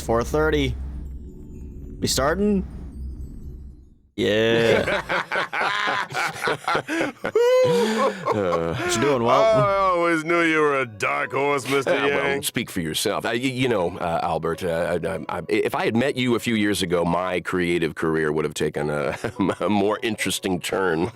4:30. We starting? Yeah. What you doing, Walt? I always knew you were a dark horse, Mr. Yang. Well, speak for yourself. Albert, if I had met you a few years ago, my creative career would have taken a more interesting turn.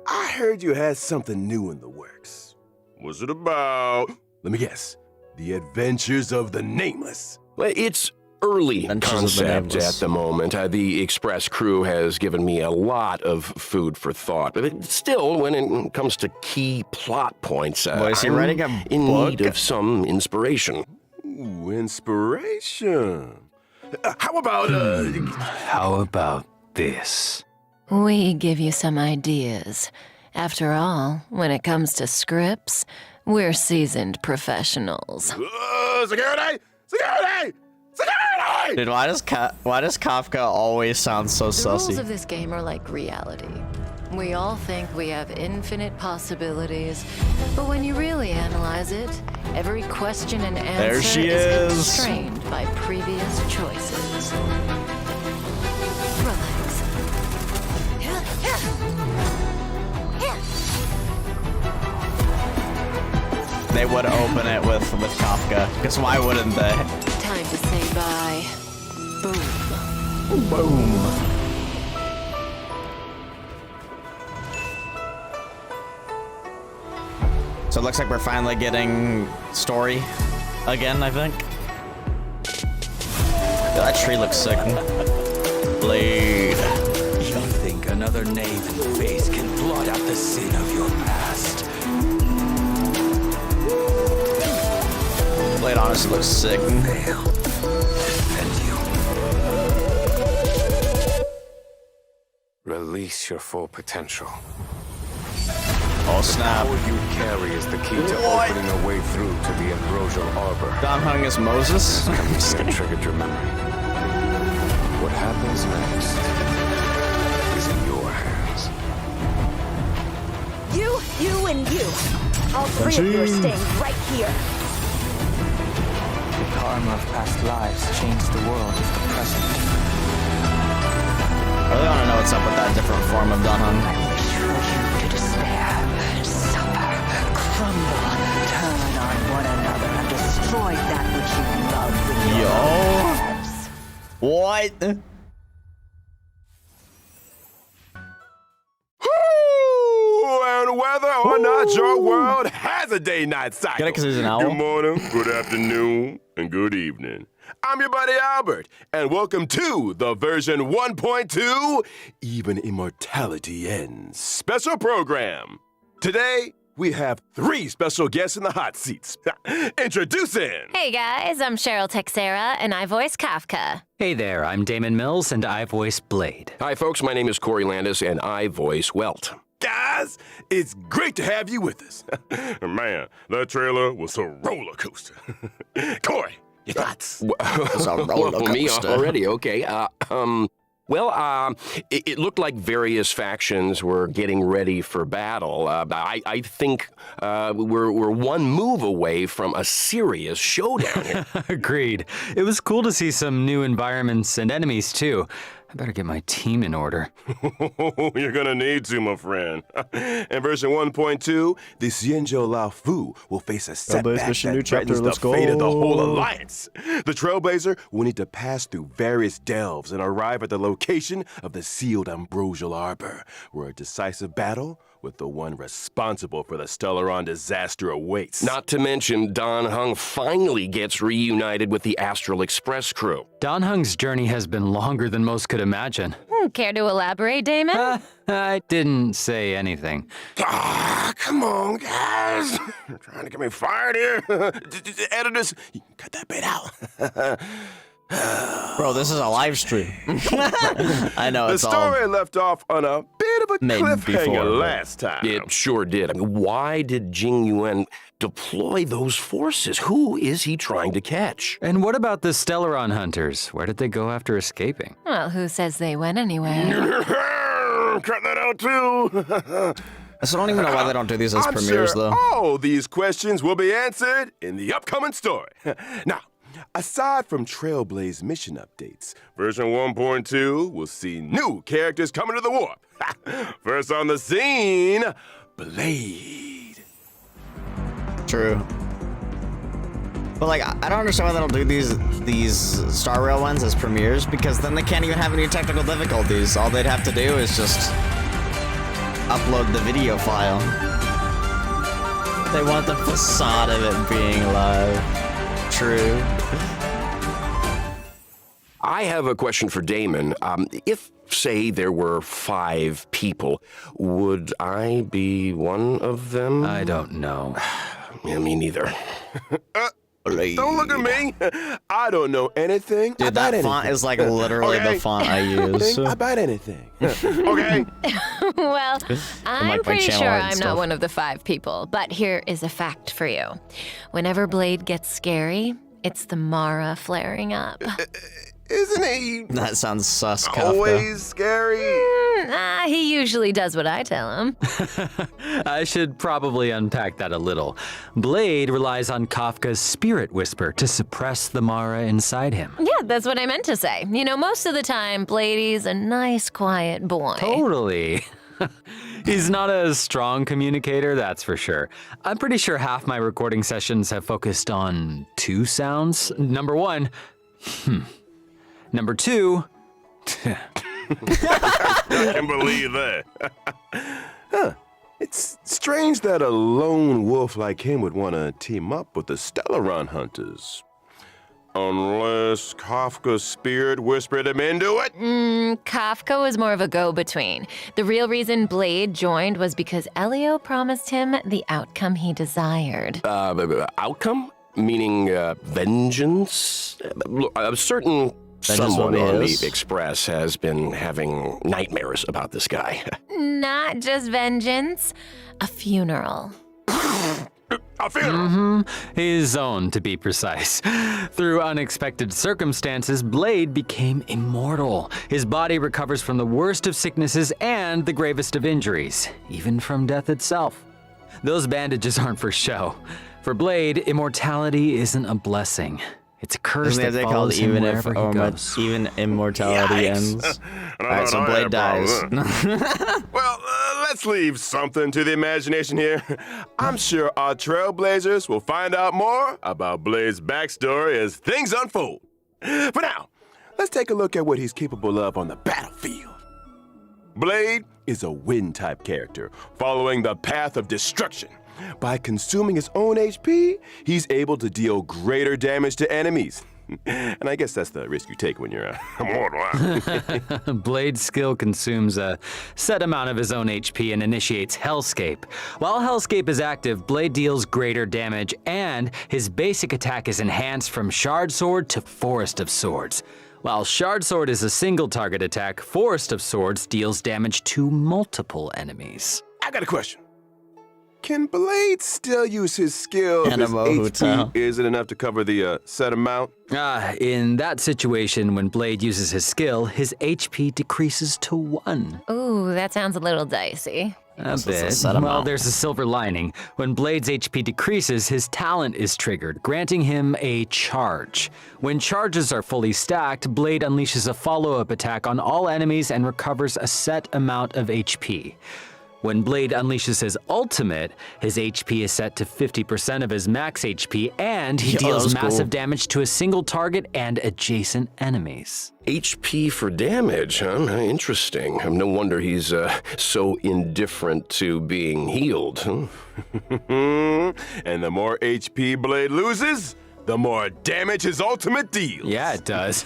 I heard you had something new in the works. What's it about? Let me guess. The Adventures of the Nameless. Well, it's early concept at the moment. The Express crew has given me a lot of food for thought. But still, when it comes to key plot points, Is he I'm writing a in book? need of some inspiration. Ooh, inspiration. How about, How about this? We give you some ideas. After all, when it comes to scripts, we're seasoned professionals. Security! Security! Security! Dude, why does Kafka always sound so The rules sussy? of this game are like reality. We all think we have infinite possibilities, but when you really analyze it, every question and answer There she is. constrained by previous choices. Relax. They would open it with Kafka, because why wouldn't they? Time to say bye. Boom. Boom. So it looks like we're finally getting story again, I think. That tree looks sick. Blade. You think another knave in the face can blot out the sin of your past? Blade honestly looks sick. Fail. And you release your full potential. Oh snap. What you carry is the key to opening a way through to the ambrosial arbor. Don Hung is Moses? That triggered your memory. What happens next is in your hands. You, and you. All three of you are staying right here. The karma of past lives changed the world of the present. I really want to know what's up with that different form of Don Hung. Wish for you to despair, suffer, crumble, turn on one another, and destroy that which you love with your own hands. What? And whether or not your world has a day-night cycle. Get it 'cause he's an owl? Good morning, good afternoon, and good evening. I'm your buddy Albert, and welcome to the version 1.2 Even Immortality Ends special program. Today, we have 3 special guests in the hot seats. Introducing... Hey guys, I'm Cheryl Texera, and I voice Kafka. Hey there, I'm Damon Mills, and I voice Blade. Hi, folks. My name is Corey Landis, and I voice Welt. Guys, it's great to have you with us. Man, that trailer was a roller coaster. Corey, your thoughts? It's a roller Me coaster. already, okay. It looked like various factions were getting ready for battle. I think we're one move away from a serious showdown here. Agreed. It was cool to see some new environments and enemies, too. I better get my team in order. You're gonna need to, my friend. In version 1.2, the Xianzhou Lao Fu will face a setback mission, new that chapter, threatens let's the fate of the go. whole alliance. The Trailblazer will need to pass through various delves and arrive at the location of the sealed ambrosial arbor, where a decisive battle with the one responsible for the Stellaron disaster awaits. Not to mention, Don Hung finally gets reunited with the Astral Express crew. Don Hung's journey has been longer than most could imagine. Care to elaborate, Damon? I didn't say anything. Come on, guys. You're trying to get me fired here. Editors, you can cut that bit out. Bro, this is a live stream. I know The it's all story left off on a bit of a Made cliffhanger before, but last time. It sure did. I mean, why did Jing Yuan deploy those forces? Who is he trying to catch? And what about the Stellaron hunters? Where did they go after escaping? Well, who says they went anywhere? Cut that out too. I still don't even know why they don't do these as I'm premieres, sure though. all these questions will be answered in the upcoming story. Now, aside from Trailblaze mission updates, version 1.2 will see new characters coming to the warp. First on the scene, Blade. True. But like, I don't understand why they don't do these Star Rail ones as premieres, because then they can't even have any technical difficulties. All they'd have to do is just upload the video file. They want the facade of it being live. True. I have a question for Damon. If, say, there were 5 people, would I be one of them? I don't know. Yeah, me neither. Don't look at me. I don't know anything Dude, about that anything. font is like literally the font I use. About anything. Okay? Well, I'm like, my pretty channel sure art and I'm stuff. not one of the 5 people, but here is a fact for you. Whenever Blade gets scary, it's the Mara flaring up. Isn't he That sounds sus, Kafka. always scary? He usually does what I tell him. I should probably unpack that a little. Blade relies on Kafka's spirit whisper to suppress the Mara inside him. Yeah, that's what I meant to say. You know, most of the time, Bladey's a nice, quiet boy. Totally. He's not a strong communicator, that's for sure. I'm pretty sure half my recording sessions have focused on 2 sounds. Number 1, Number 2, I can believe that. It's strange that a lone wolf like him would want to team up with the Stellaron hunters. Unless Kafka's spirit whispered him into it? Kafka was more of a go-between. The real reason Blade joined was because Elio promised him the outcome he desired. Outcome? Meaning vengeance? A certain someone on the Express has been having nightmares about this guy. Not just vengeance, a funeral. A funeral? his own to be precise. Through unexpected circumstances, Blade became immortal. His body recovers from the worst of sicknesses and the gravest of injuries, even from death itself. Those bandages aren't for show. For Blade, immortality isn't a blessing. It's a curse that follows him wherever he goes. Even immortality ends. Alright, so Blade dies. Well, let's leave something to the imagination here. I'm sure our Trailblazers will find out more about Blade's backstory as things unfold. For now, let's take a look at what he's capable of on the battlefield. Blade is a wind-type character, following the path of destruction. By consuming his own HP, he's able to deal greater damage to enemies. And I guess that's the risk you take when you're immortal. Blade's skill consumes a set amount of his own HP and initiates Hellscape. While Hellscape is active, Blade deals greater damage, and his basic attack is enhanced from Shard Sword to Forest of Swords. While Shard Sword is a single target attack, Forest of Swords deals damage to multiple enemies. I got a question. Can Blade still use his skill if his Hotel. HP isn't enough to cover the set amount? In that situation, when Blade uses his skill, his HP decreases to 1. Ooh, that sounds a little dicey. A So it's a bit. set Well, amount. there's a silver lining. When Blade's HP decreases, his talent is triggered, granting him a charge. When charges are fully stacked, Blade unleashes a follow-up attack on all enemies and recovers a set amount of HP. When Blade unleashes his ultimate, his HP is set to 50% of his max HP, and he Yo, deals that's cool. massive damage to a single target and adjacent enemies. HP for damage, huh? Interesting. No wonder he's so indifferent to being healed. Huh? And the more HP Blade loses, the more damage his ultimate deals. Yeah, it does.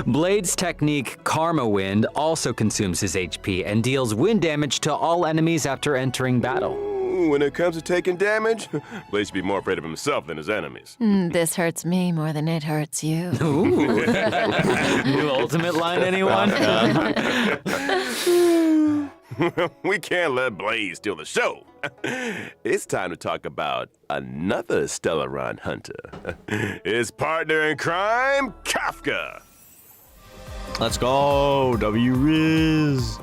Blade's technique, Karma Wind, also consumes his HP and deals wind damage to all enemies after entering battle. When it comes to taking damage, Blade should be more afraid of himself than his enemies. This hurts me more than it hurts you. New ultimate line, anyone? We can't let Blade steal the show. It's time to talk about another Stellaron hunter. His partner in crime, Kafka. Let's go, W Riz.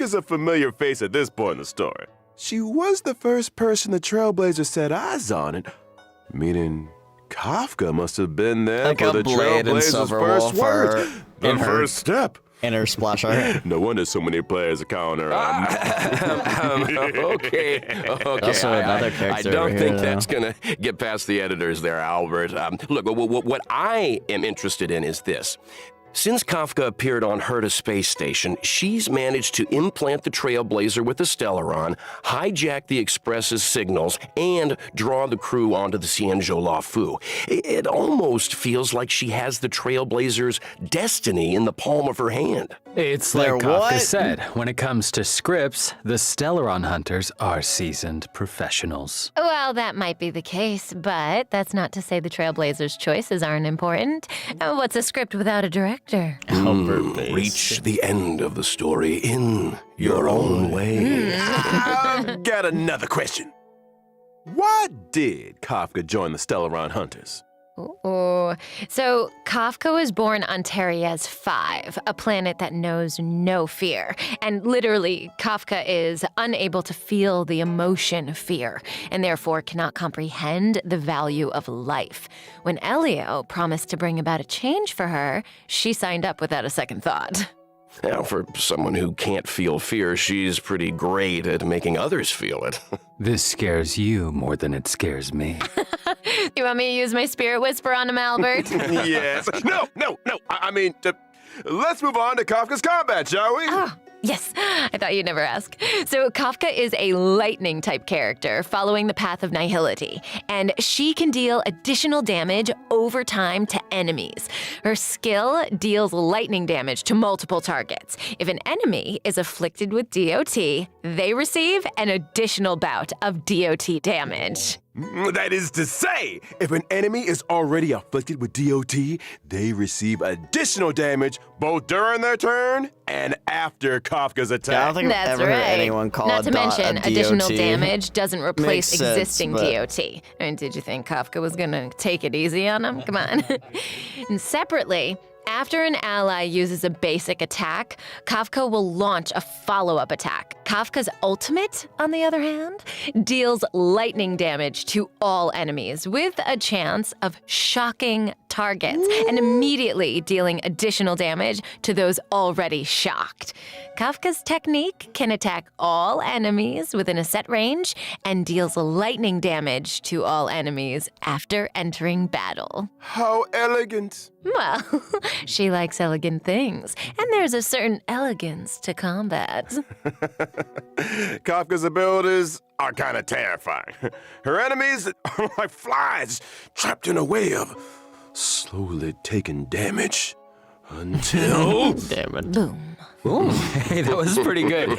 Kafka's a familiar face at this point in the story. She was the first person the Trailblazers set eyes on, and meaning Kafka must have been there Like for a the Blade and Trailblazers' first Silverwolf words. The in her- first step. In her splash art. No wonder so many players are calling her. Okay. Also another I character don't over think here, that's going to get past the editors there, Albert. Look, what I am interested in is this. Since Kafka appeared on Herta Space Station, she's managed to implant the Trailblazer with the Stellaron, hijack the Express's signals, and draw the crew onto the Cienjo La Fu. It almost feels like she has the Trailblazer's destiny in the palm of her hand. It's like They're Kafka what? said, when it comes to scripts, the Stellaron hunters are seasoned professionals. Well, that might be the case, but that's not to say the Trailblazers' choices aren't important. What's a script without a director? Reach the end of the story in your own way. I've got another question. Why did Kafka join the Stellaron Hunters? Ooh. So, Kafka was born on Terias 5, a planet that knows no fear. And literally, Kafka is unable to feel the emotion fear, and therefore cannot comprehend the value of life. When Elio promised to bring about a change for her, she signed up without a second thought. Now, for someone who can't feel fear, she's pretty great at making others feel it. This scares you more than it scares me. You want me to use my spirit whisper on him, Albert? Yes. No. I mean, let's move on to Kafka's combat, shall we? Oh, yes. I thought you'd never ask. So Kafka is a lightning-type character following the path of nihility, and she can deal additional damage over time to enemies. Her skill deals lightning damage to multiple targets. If an enemy is afflicted with DOT, they receive an additional bout of DOT damage. That is to say, if an enemy is already afflicted with DOT, they receive additional damage both during their turn and after Kafka's attack. Yeah, I don't think I've That's ever right. heard anyone call Not it to mention, a additional DOT. damage doesn't replace Makes sense, existing but- DOT. I mean, did you think Kafka was gonna take it easy on him? Come on. And separately, after an ally uses a basic attack, Kafka will launch a follow-up attack. Kafka's ultimate, on the other hand, deals lightning damage to all enemies with a chance of shocking targets and immediately dealing additional damage to those already shocked. Kafka's technique can attack all enemies within a set range and deals lightning damage to all enemies after entering battle. How elegant. Well, she likes elegant things, and there's a certain elegance to combat. Kafka's abilities are kind of terrifying. Her enemies are like flies trapped in a web, slowly taking damage until... Damn it. Boom. Ooh, hey, that was pretty good.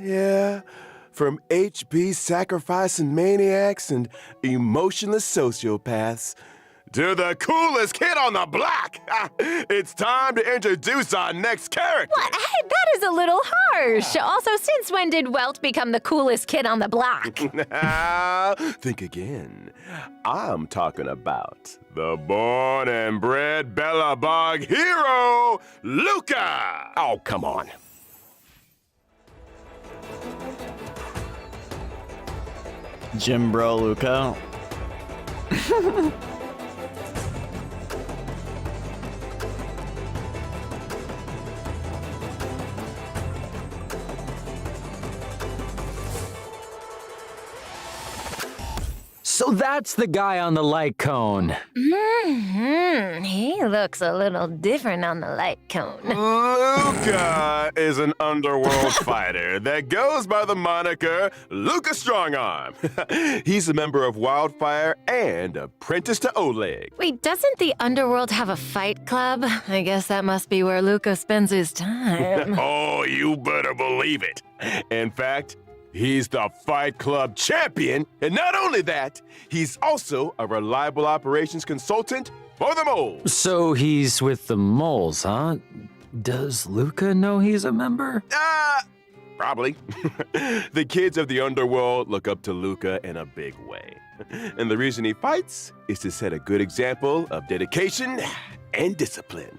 Yeah, from HP sacrificing maniacs and emotionless sociopaths to the coolest kid on the block. It's time to introduce our next character. What? Hey, that is a little harsh. Also, since when did Welt become the coolest kid on the block? Think again. I'm talking about the born and bred Bellabog hero, Luka. Oh, come on. Jim Bro Luka. So that's the guy on the light cone. He looks a little different on the light cone. Luka is an underworld fighter that goes by the moniker Luka Strongarm. He's a member of Wildfire and apprentice to Oleg. Wait, doesn't the underworld have a fight club? I guess that must be where Luka spends his time. Oh, you better believe it. In fact, he's the Fight Club champion, and not only that, he's also a reliable operations consultant for the moles. So he's with the moles, huh? Does Luka know he's a member? Probably. The kids of the underworld look up to Luka in a big way. And the reason he fights is to set a good example of dedication and discipline.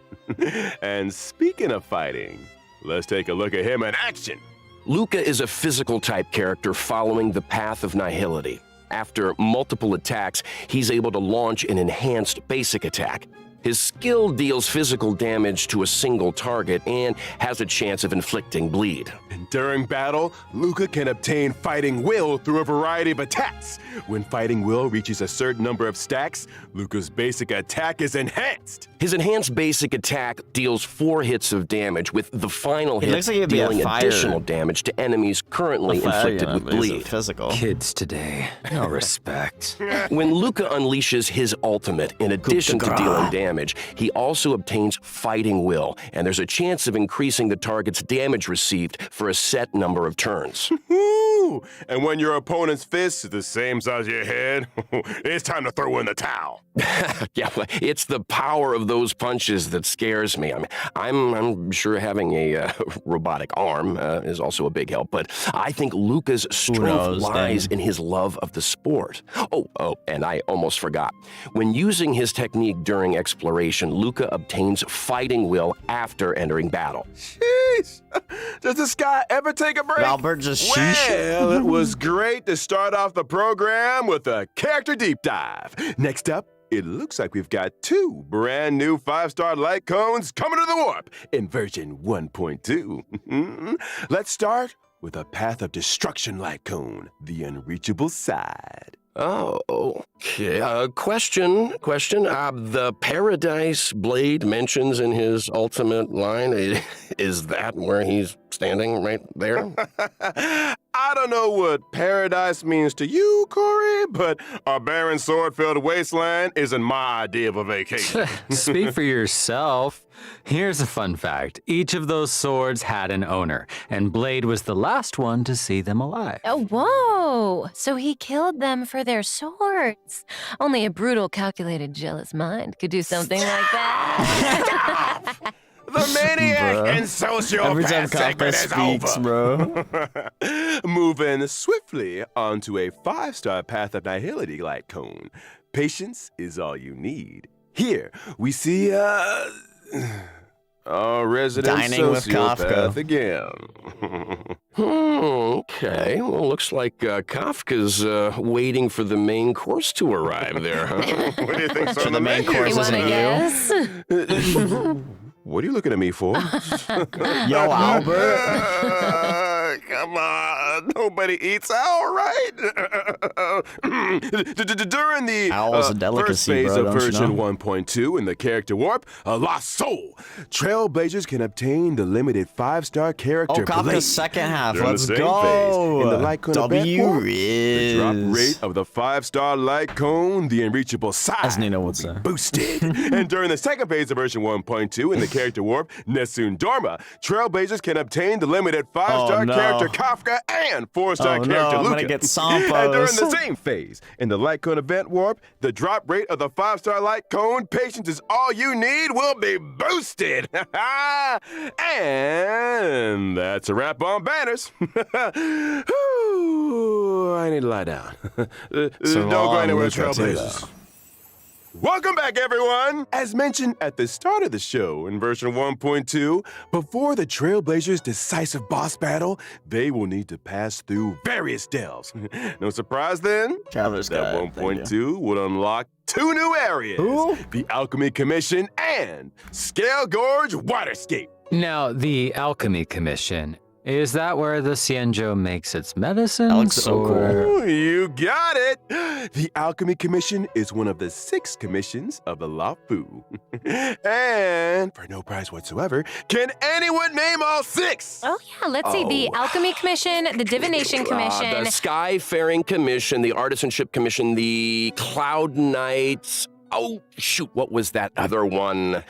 And speaking of fighting, let's take a look at him in action. Luka is a physical type character following the path of nihility. After multiple attacks, he's able to launch an enhanced basic attack. His skill deals physical damage to a single target and has a chance of inflicting bleed. And during battle, Luka can obtain Fighting Will through a variety of attacks. When Fighting Will reaches a certain number of stacks, Luka's basic attack is enhanced. His enhanced basic attack deals 4 hits of damage, with the final hit looks like he'd be a dealing fire- additional damage to enemies currently inflicted with bleed. Physical. Kids today, no respect. When Luka unleashes his ultimate, in addition to dealing damage, he also obtains Fighting Will, and there's a chance of increasing the target's damage received for a set number of turns. Woo! And when your opponent's fist is the same size as your head, it's time to throw in the towel. Yeah, well, it's the power of those punches that scares me. I'm sure having a robotic arm is also a big help, but I think Luka's strength lies in his love of the sport. Oh, and I almost forgot. When using his technique during exploration, Luka obtains Fighting Will after entering battle. Jeez! Does this guy ever take a break? Albert just sheesh. Well, it was great to start off the program with a character deep dive. Next up, it looks like we've got 2 brand new 5-star light cones coming to the warp in version 1.2. Let's start with a Path of Destruction light cone, the unreachable side. Oh, okay. Question. The Paradise Blade mentions in his ultimate line, is that where he's standing right there? I don't know what paradise means to you, Corey, but a barren sword-filled wasteland isn't my idea of a vacation. Speak for yourself. Here's a fun fact. Each of those swords had an owner, and Blade was the last one to see them alive. Oh, whoa! So he killed them for their swords. Only a brutal, calculated, jealous mind could do something like that. The maniac and Every time sociopath segment Kafka is speaks, over. bro. Moving swiftly onto a 5-star Path of Nihility light cone. Patience is all you need. Here, we see, our resident Dining with sociopath Kafka. again. Okay. Well, looks like Kafka's waiting for the main course to arrive there, huh? What do you think's on the main course You isn't wanna you. guess? What are you looking at me for? Yo, Albert. Come on, nobody eats owl, right? During the Owl's a first delicacy, phase bro, of don't you version know? 1.2 in the character warp, a lost soul, Trailblazers can obtain the limited 5-star character Oh, Kafka's Blade. second half. During Let's the same go. phase, in the light cone event warp, the drop Riz. rate of the 5-star light cone, the unreachable side, As Nino would will be say. boosted. And during the second phase of version 1.2 in the character warp, Nessun Dorma, Trailblazers can obtain the limited 5-star Oh, no. character Kafka and 4-star Oh, character no, I'm Luka. gonna get And during Sampos. the same phase, in the light cone event warp, the drop rate of the 5-star light cone, patience is all you need, will be boosted. And that's a wrap on banners. Whew, I need to lie down. Don't go long, anywhere, Luka, too, Trailblazers. though. Welcome back, everyone! As mentioned at the start of the show in version 1.2, before the Trailblazers' decisive boss battle, they will need to pass through various delves. No surprise then? Traveler's That Guide, thank 1.2 would unlock 2 new areas. Who? The Alchemy Commission and Scale Gorge Waterscape. Now, the Alchemy Commission, is that where the Xianzhou makes its medicines? That looks so cool. Ooh, you got it! The Alchemy Commission is one of the 6 commissions of the Law Fu. And for no prize whatsoever, can anyone name all 6? Oh, yeah. Let's see. The Alchemy Commission, the Divination Commission. The Skyfaring Commission, the Artisanship Commission, the Cloud Knights. Oh, shoot, what was that other one?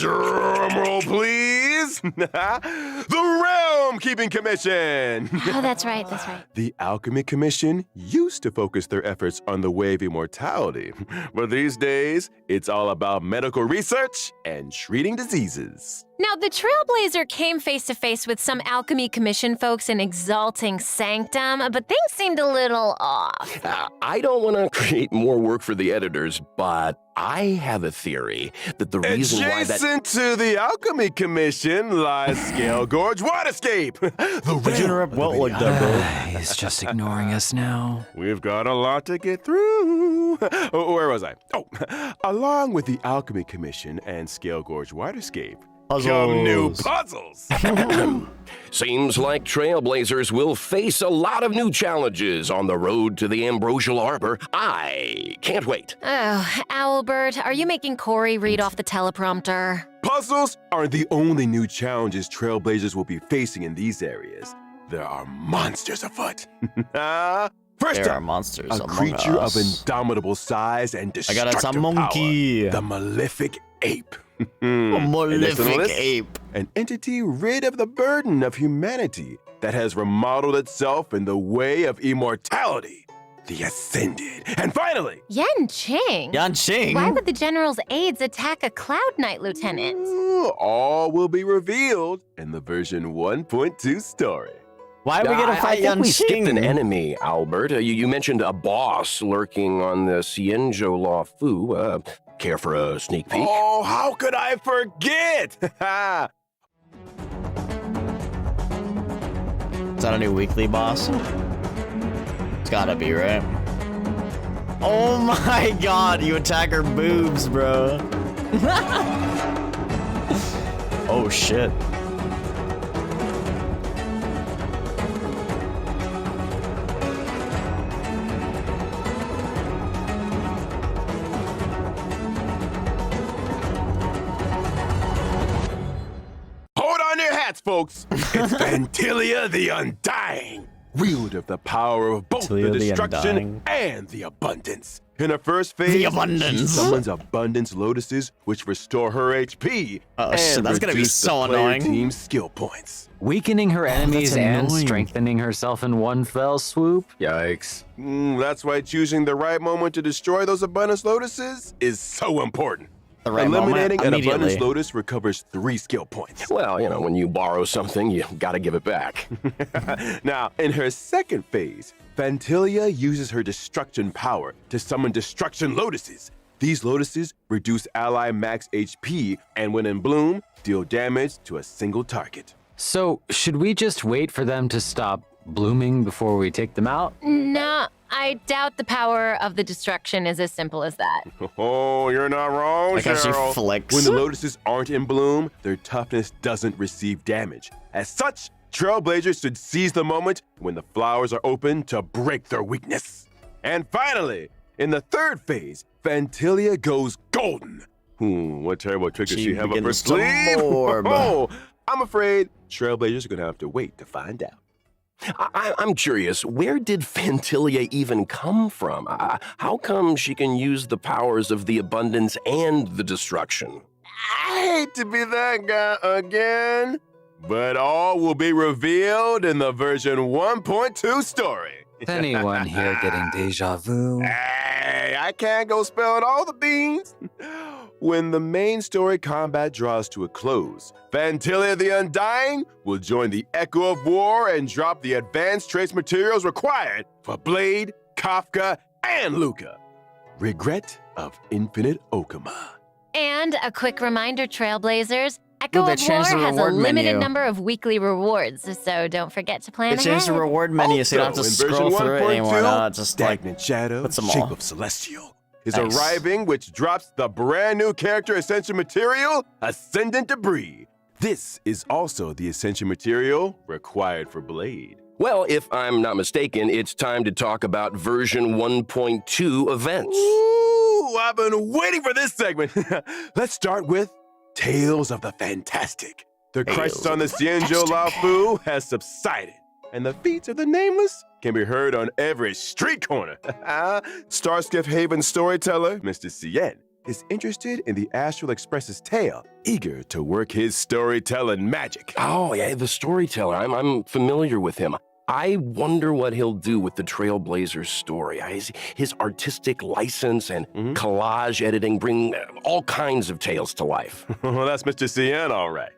Drum roll, please! The Realm Keeping Commission! Oh, that's right. That's right. The Alchemy Commission used to focus their efforts on the way of immortality, but these days, it's all about medical research and treating diseases. Now, the Trailblazer came face to face with some Alchemy Commission folks in Exalting Sanctum, but things seemed a little off. I don't want to create more work for the editors, but I have a theory that the reason why that... Adjacent to the Alchemy Commission lies Scale Gorge Waterscape. Did you interrupt Walt like that, bro? He's just ignoring us now. We've got a lot to get through. Where was I? Oh, along with the Alchemy Commission and Scale Gorge Waterscape, come new puzzles. Seems like Trailblazers will face a lot of new challenges on the road to the Ambrosial Arbor. I can't wait. Oh, Owlbert, are you making Corey read off the teleprompter? Puzzles aren't the only new challenges Trailblazers will be facing in these areas. There are monsters afoot. First There up, are monsters a among creature us. of indomitable size and I got destructive it's a monkey. power, the Malefic Ape. A And next on the malefic list, ape. an entity rid of the burden of humanity that has remodeled itself in the way of immortality, the Ascended. And finally, Yen Qing? Yanqing. Why would the General's aides attack a Cloud Knight lieutenant? all will be revealed in the version 1.2 story. Why are we gonna I fight think we skipped an Yanqing? enemy, Albert. You mentioned a boss lurking on the Xianzhou Law Fu. Care for a sneak peek? Oh, how could I forget? Is that a new weekly boss? It's gotta be, right? Oh my god, you attack her boobs, bro. Oh shit. Hold on your hats, folks. It's Vantilia the Undying, wielder of the power of both Vantilia the the destruction Undying. and the abundance. In her first phase, The she abundance. summons abundance lotuses, which restore her HP Oh, and shit, that's gonna be reduce so the player annoying. team's skill points. Weakening her enemies and annoying. strengthening herself in one fell swoop? Yikes. That's why choosing the right moment to destroy those abundance lotuses is so important. The right Eliminating moment, an abundance immediately. lotus recovers 3 skill points. Well, when you borrow something, you gotta give it back. Now, in her second phase, Vantilia uses her destruction power to summon destruction lotuses. These lotuses reduce ally max HP and when in bloom, deal damage to a single target. So, should we just wait for them to stop blooming before we take them out? No, I doubt the power of the destruction is as simple as that. Oh, you're not wrong, Like how she Cheryl. flicks. When the lotuses aren't in bloom, their toughness doesn't receive damage. As such, Trailblazers should seize the moment when the flowers are open to break their weakness. And finally, in the third phase, Vantilia goes golden. What terrible trick does She she have up her begins to sleeve? morb. Oh, I'm afraid Trailblazers are gonna have to wait to find out. I'm curious, where did Vantilia even come from? How come she can use the powers of the abundance and the destruction? I hate to be that guy again, but all will be revealed in the version 1.2 story. Is anyone here getting deja vu? Hey, I can't go spilling all the beans. When the main story combat draws to a close, Vantilia the Undying will join the Echo of War and drop the advanced trace materials required for Blade, Kafka, and Luka. Regret of Infinite Okama. And a quick reminder, Trailblazers, Echo Ooh, they of War changed the has a reward limited menu. number of weekly rewards, so don't forget to plan They changed the ahead. reward menu so you don't have to Also, in scroll version through it 1.2, anymore. No, just like Stagnant Shadow, put them Shape all. of Celestial, is Nice. arriving, which drops the brand new character Ascension material, Ascendant Debris. This is also the Ascension material required for Blade. Well, if I'm not mistaken, it's time to talk about version 1.2 events. Ooh, I've been waiting for this segment. Let's start with Tales of the Fantastic. The crisis on the Xianzhou Lao Fu has subsided, and the feats of the Nameless can be heard on every street corner. Starskiff Haven storyteller, Mr. Cien, is interested in the Astral Express's tale, eager to work his storytelling magic. Oh, yeah, the storyteller. I'm familiar with him. I wonder what he'll do with the Trailblazers story. His artistic license and collage editing bring all kinds of tales to life. Well, that's Mr. Cien, all right.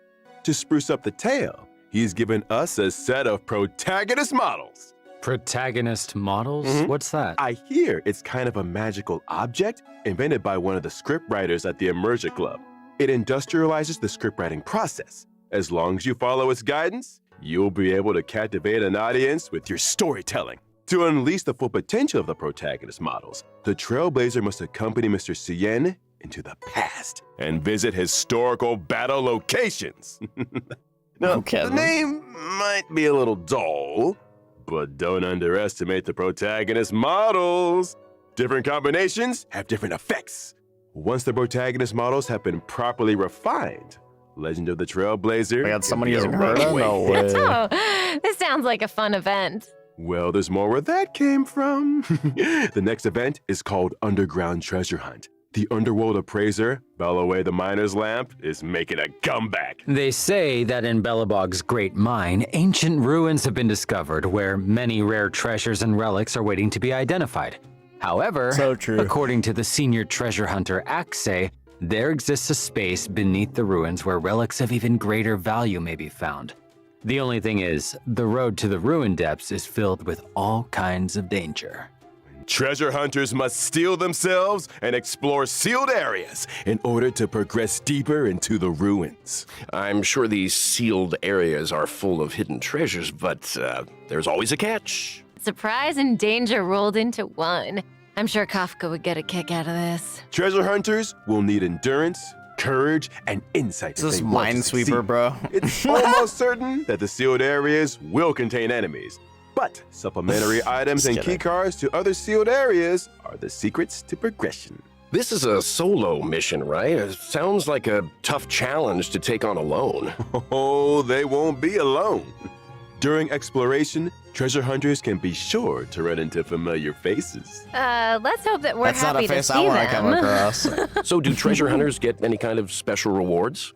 to spruce up the tale, he's given us a set of protagonist models. Protagonist models? What's that? I hear it's kind of a magical object invented by one of the scriptwriters at the Immersion Club. It industrializes the scriptwriting process. As long as you follow its guidance, you'll be able to captivate an audience with your storytelling. To unleash the full potential of the protagonist models, the Trailblazer must accompany Mr. Cien into the past and visit historical battle locations. Now, the name might be a little dull, but don't underestimate the protagonist models. Different combinations have different effects. Once the protagonist models have been properly refined, Legend of the Trailblazer. We got someone can be using a her? runaway No hit. way. Oh, this sounds like a fun event. Well, there's more where that came from. The next event is called Underground Treasure Hunt. The underworld appraiser, Bellaway the Miner's Lamp, is making a comeback. They say that in Belobog's great mine, ancient ruins have been discovered where many rare treasures and relics are waiting to be identified. However, So true. according to the senior treasure hunter Axe, there exists a space beneath the ruins where relics of even greater value may be found. The only thing is, the road to the ruin depths is filled with all kinds of danger. Treasure hunters must steel themselves and explore sealed areas in order to progress deeper into the ruins. I'm sure these sealed areas are full of hidden treasures, but there's always a catch. Surprise and danger rolled into one. I'm sure Kafka would get a kick out of this. Treasure hunters will need endurance, courage, and insight. This if is they want to Minesweeper, succeed. bro. It's almost certain that the sealed areas will contain enemies. But supplementary items and kidding. keycards to other sealed areas are the secrets to progression. This is a solo mission, right? It sounds like a tough challenge to take on alone. Oh, they won't be alone. During exploration, treasure hunters can be sure to run into familiar faces. Let's hope that we're That's not happy a to face see I want to come them. across. So do treasure hunters get any kind of special rewards?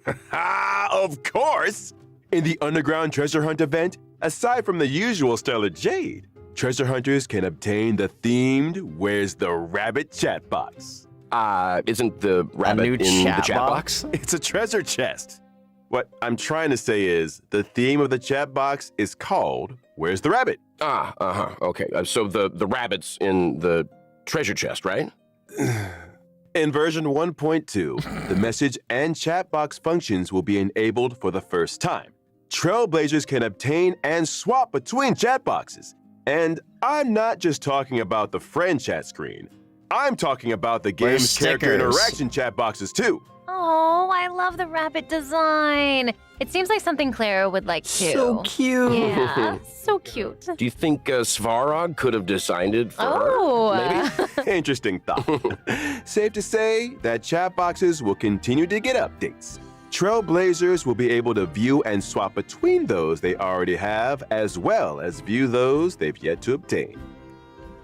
Of course! In the Underground Treasure Hunt event, aside from the usual Stellar Jade, treasure hunters can obtain the themed Where's the Rabbit chat box. Isn't the rabbit new in the chat chat box? box? It's a treasure chest. What I'm trying to say is the theme of the chat box is called Where's the Rabbit? Okay. So the rabbit's in the treasure chest, right? In version 1.2, the message and chat box functions will be enabled for the first time. Trailblazers can obtain and swap between chat boxes. And I'm not just talking about the friend chat screen. I'm talking about the Where's game's character stickers? interaction chat boxes too. Oh, I love the rabbit design. It seems like something Clara would like too. So cute. Yeah, so cute. Do you think Svarog could have designed it for Oh. her? Maybe? Interesting thought. Safe to say that chat boxes will continue to get updates. Trailblazers will be able to view and swap between those they already have, as well as view those they've yet to obtain.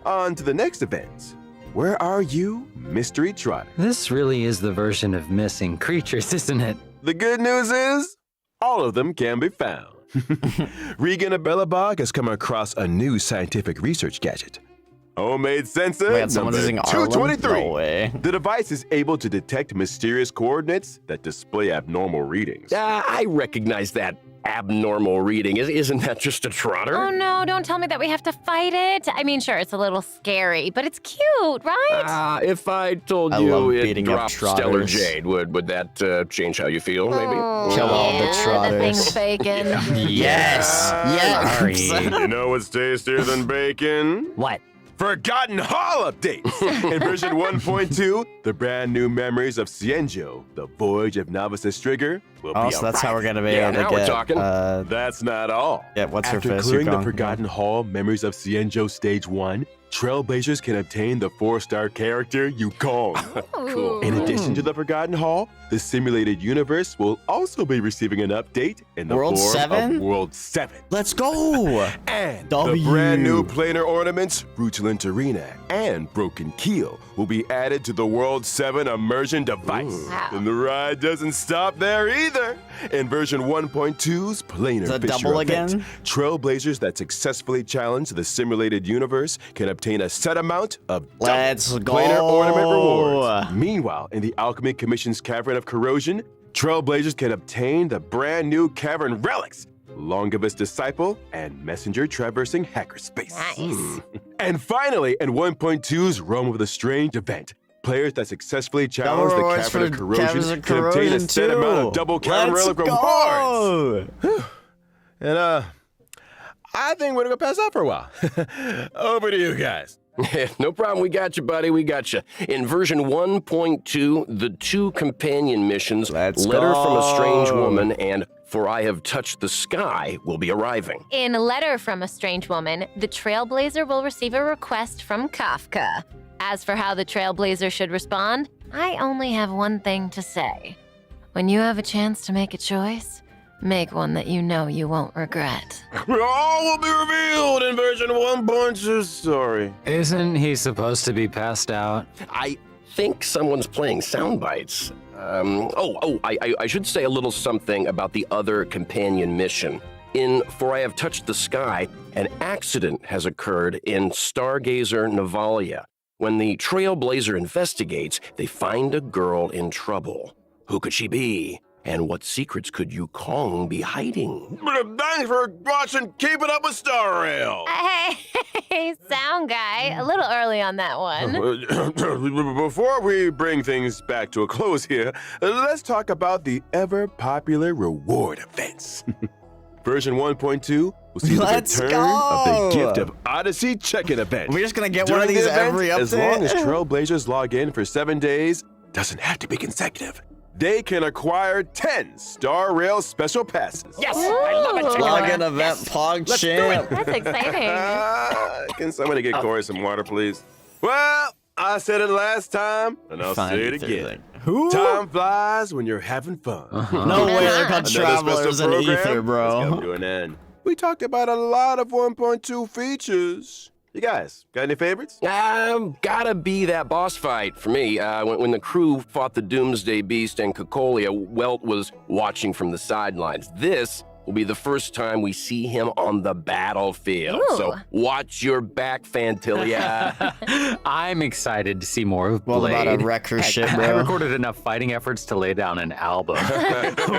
On to the next event. Where are you, Mystery Trotter? This really is the version of missing creatures, isn't it? The good news is, all of them can be found. Regan of Bellabog has come across a new scientific research gadget. Homemade sensor Wait, someone's number using Arlen? 223. No way. The device is able to detect mysterious coordinates that display abnormal readings. I recognize that abnormal reading. Isn't that just a trotter? Oh no, don't tell me that we have to fight it. I mean, sure, it's a little scary, but it's cute, right? If I told I you love it beating up dropped Stellar trotters. Jade, would that change how you feel, maybe? Kill all the yeah, trotters. The thing's bacon. Yes. Yes. You know what's tastier than bacon? What? Forgotten Hall updates! In version 1.2, the brand new memories of Cienjo, the Voyage of Novice Trigger, will Oh, be so that's how we're arriving. gonna be Yeah, able to now get. we're talking. That's not all. Yeah, what's her After face? clearing the Yukong? Forgotten Hall Memories of Cienjo Stage 1, Trailblazers can obtain the 4-star character Yukong. Cool. In addition to the Forgotten Hall, the simulated universe will also be receiving an update in the World form 7? of World 7. Let's go. And W. the brand new planar ornaments, Rutulent Arena and Broken Keel, will be added to the World 7 immersion device. Wow. And the ride doesn't stop there either. In version 1.2's planar Is that Fisher double event, again? Trailblazers that successfully challenge the simulated universe can obtain a set amount of Let's double go. planar ornament rewards. Meanwhile, in the Alchemy Commission's Cavern of Corrosion, Trailblazers can obtain the brand new cavern relics, Longibus Disciple, and Messenger traversing hackerspace. Nice. And finally, in 1.2's Realm of the Strange event, players that successfully challenge the rewards Cavern of for Corrosion Caverns of can obtain a set Corrosion, amount too. of double Cavern Let's Relic go! rewards. And I think we're gonna go pass out for a while. Over to you guys. No problem, we got you, buddy, we got you. In version 1.2, the 2 companion missions, Let's Letter from a Strange go. Woman and For I Have Touched the Sky, will be arriving. In a letter from a strange woman, the Trailblazer will receive a request from Kafka. As for how the Trailblazer should respond, I only have one thing to say. When you have a chance to make a choice, make one that you know you won't regret. All will be revealed in version 1.2 story. Isn't he supposed to be passed out? I think someone's playing sound bites. I should say a little something about the other companion mission. In For I Have Touched the Sky, an accident has occurred in Stargazer Navalia. When the Trailblazer investigates, they find a girl in trouble. Who could she be? And what secrets could Yukong be hiding? Thanks for watching Keeping Up with Star Rail. Hey, sound guy, a little early on that one. Before we bring things back to a close here, let's talk about the ever-popular reward events. Version 1.2 will see Let's the return go! of the Gift of Odyssey check-in event. We're just gonna get During one of these the event, every update. as long as Trailblazers log in for 7 days, doesn't have to be consecutive, they can acquire 10 Star Rail special passes. Yes, I love it. Check it out. Login event Pog Let's do Champ. That's exciting. Can somebody get Corey some water, please? Well, I said it last time, and I'll Fine, say it it's again. everything. Who? Time flies when you're having fun. No way they're called Another travelers special in program Ether, has bro. come to an end. We talked about a lot of 1.2 features. You guys, got any favorites? Gotta be that boss fight for me. When the crew fought the Doomsday Beast and Cocolia, Welt was watching from the sidelines. This will be the first time we see him on the battlefield. Ooh. So watch your back, Fantilia. I'm excited to see more of Well, Blade. about to wreck her shit, I bro. recorded enough fighting efforts to lay down an album.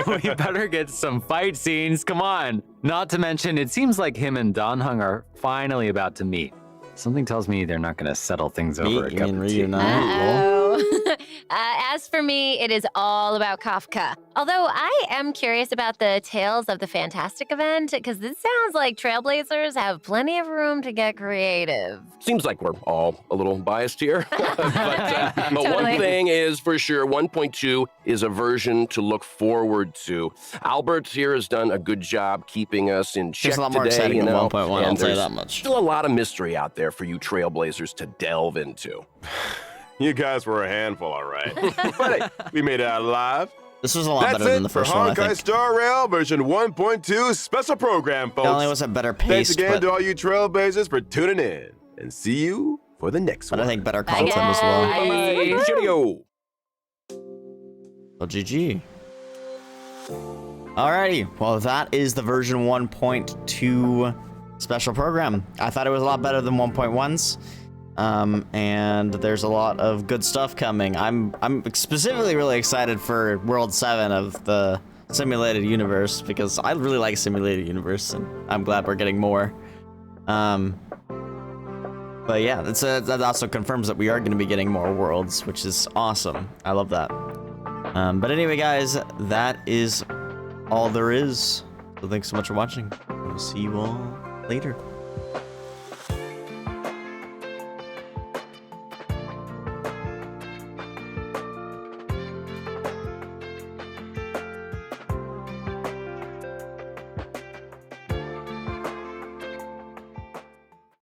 We better get some fight scenes, come on. Not to mention, it seems like him and Danhung are finally about to meet. Something tells me they're not gonna settle things over a You cup mean of tea. reunite? Uh-oh. As for me, it is all about Kafka. Although I am curious about the Tales of the Fantastic event, because this sounds like Trailblazers have plenty of room to get creative. Seems like we're all a little biased here. but one Totally. thing is for sure, 1.2 is a version to look forward to. Albert here has done a good job keeping us in check There's a lot more today, exciting you than know, 1.1, I'll and tell you there's that much. still a lot of mystery out there for you Trailblazers to delve into. You guys were a handful, all right. But hey, we made it out alive. This was a lot That's better than it the for first one, I Honkai think. Star Rail version 1.2 special program, folks. Not only was it better Thanks paced, again but, to all you Trailblazers for tuning in. And see you for the next but one. I think better Bye, content as well. guys. Bye. Cheerio. Well, GG. Alrighty, well that is the version 1.2 special program. I thought it was a lot better than 1.1's. And there's a lot of good stuff coming. I'm specifically really excited for World 7 of the simulated universe because I really like simulated universe and I'm glad we're getting more. But yeah, that also confirms that we are going to be getting more worlds, which is awesome. I love that. But anyway, guys, that is all there is. So thanks so much for watching. We'll see you all later.